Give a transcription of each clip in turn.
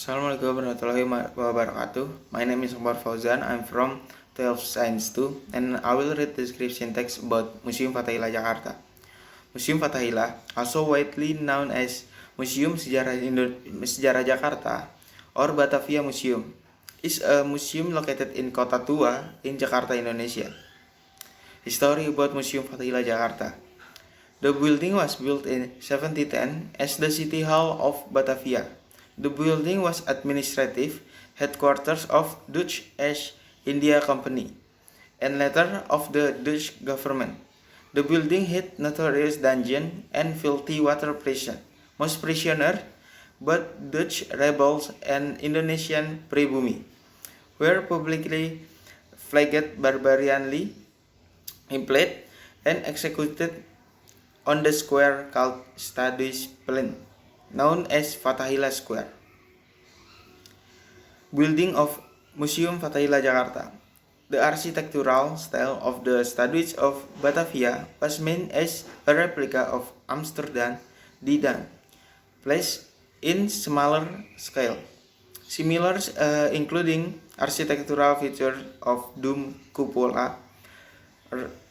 Assalamualaikum warahmatullahi wabarakatuh. My name is Umar Fauzan. I'm from 12 Science 2 and I will read the description text about Museum Fathahillah Jakarta. Museum Fathahillah, also widely known as Museum Sejarah Jakarta or Batavia Museum, is a museum located in Kota Tua in Jakarta, Indonesia. History about Museum Fathahillah Jakarta. The building was built in 1710 as the City Hall of Batavia. The building was administrative headquarters of Dutch East India Company and later of the Dutch government. The building had notorious dungeon and filthy water prison. Most prisoners, both Dutch rebels and Indonesian pribumi, were publicly flagged barbarously, impaled, and executed on the square called Stadhuis Plein, known as Fathahillah Square. Building of Museum Fathahillah Jakarta. The architectural style of the Stadhuis of Batavia was meant as a replica of Amsterdam die Dan, placed in smaller scale. Similar, including architectural features of dome cupola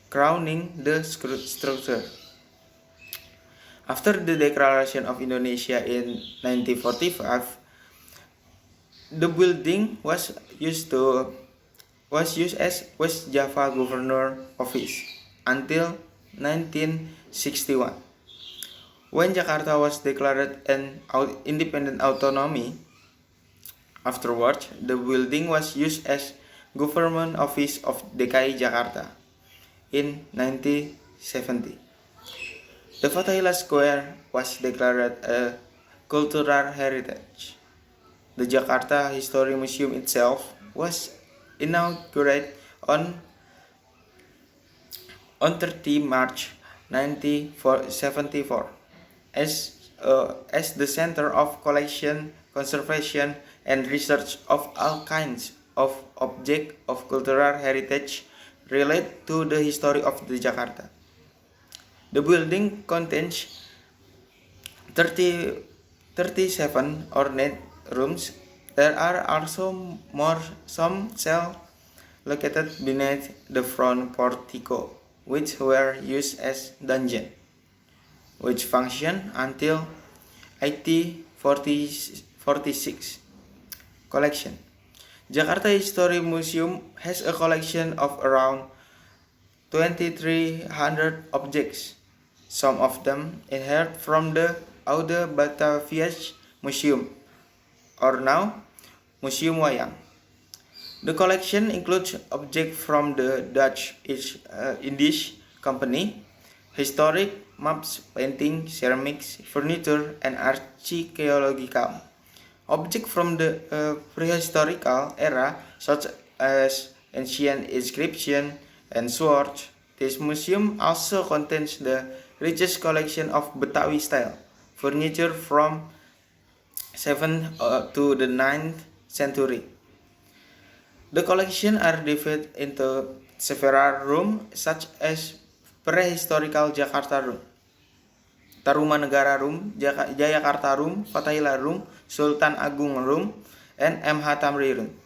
crowning the structure. After the declaration of Indonesia in 1945, the building was used as West Java Governor Office until 1961. When Jakarta was declared an independent autonomy, afterwards the building was used as Government Office of DKI Jakarta in 1970. The Fathahillah Square was declared a cultural heritage. The Jakarta History Museum itself was inaugurated on 30 March 1974 as the center of collection, conservation, and research of all kinds of objects of cultural heritage related to the history of the Jakarta. The building contains 37 ornate rooms. There are also some cells located beneath the front portico, which were used as dungeons, which functioned until 1846. Collection. Jakarta History Museum has a collection of around 2,300 objects. Some of them inherited from the Oude Batavia's Museum, or now Museum Wayang. The collection includes objects from the Dutch East Indies Company, historic maps, paintings, ceramics, furniture, and archaeological objects from the prehistorical era, such as ancient inscriptions and swords. This museum also contains the richest collection of Betawi style furniture from 7th to the 9th century. The collection are divided into several rooms such as Prehistorical Jakarta Room, Tarumanegara Room, Jayakarta Room, Fathahillah Room, Sultan Agung Room, and MH Tamri Room.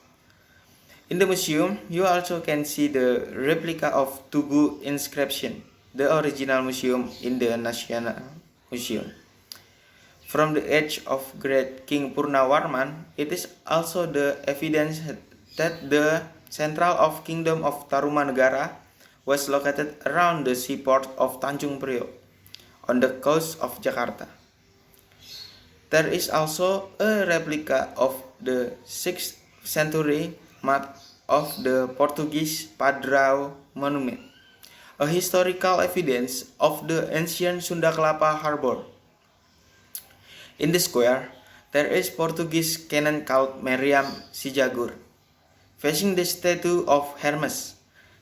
In the museum, you also can see the replica of Tugu inscription, the original museum in the National Museum. From the age of great King Purnawarman, it is also the evidence that the central of Kingdom of Tarumanegara was located around the seaport of Tanjung Priok, on the coast of Jakarta. There is also a replica of the 6th century map of the Portuguese Padrao Monument, a historical evidence of the ancient Sunda Kelapa harbor. In the square, there is Portuguese cannon called Meriam Sijagur, facing the statue of Hermes.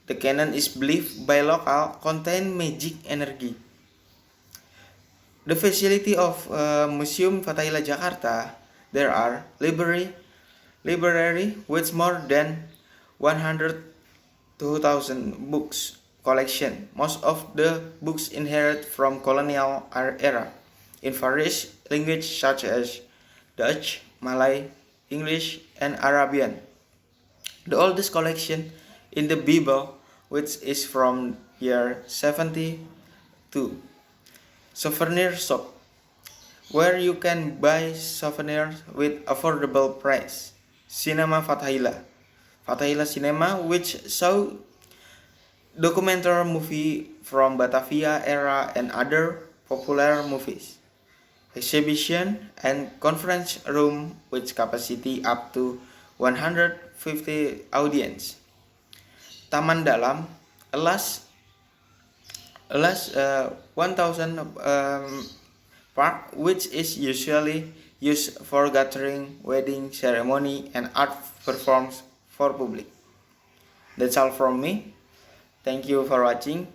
The cannon is believed by local contain magic energy. The facility of Museum Fathahillah Jakarta, there are library with more than 102,000 books collection. Most of the books inherited from colonial era in various languages such as Dutch, Malay, English, and Arabian. The oldest collection in the Bible, which is from year 72. Souvenir shop, where you can buy souvenirs with affordable price. Cinema Fathahillah, Fathahillah Cinema, which show documentary movie from Batavia era and other popular movies. Exhibition and conference room with capacity up to 150 audience. Taman Dalam, a last 1000 park, which is usually used for gathering, wedding ceremony, and art performs for public. That's all from me. Thank you for watching.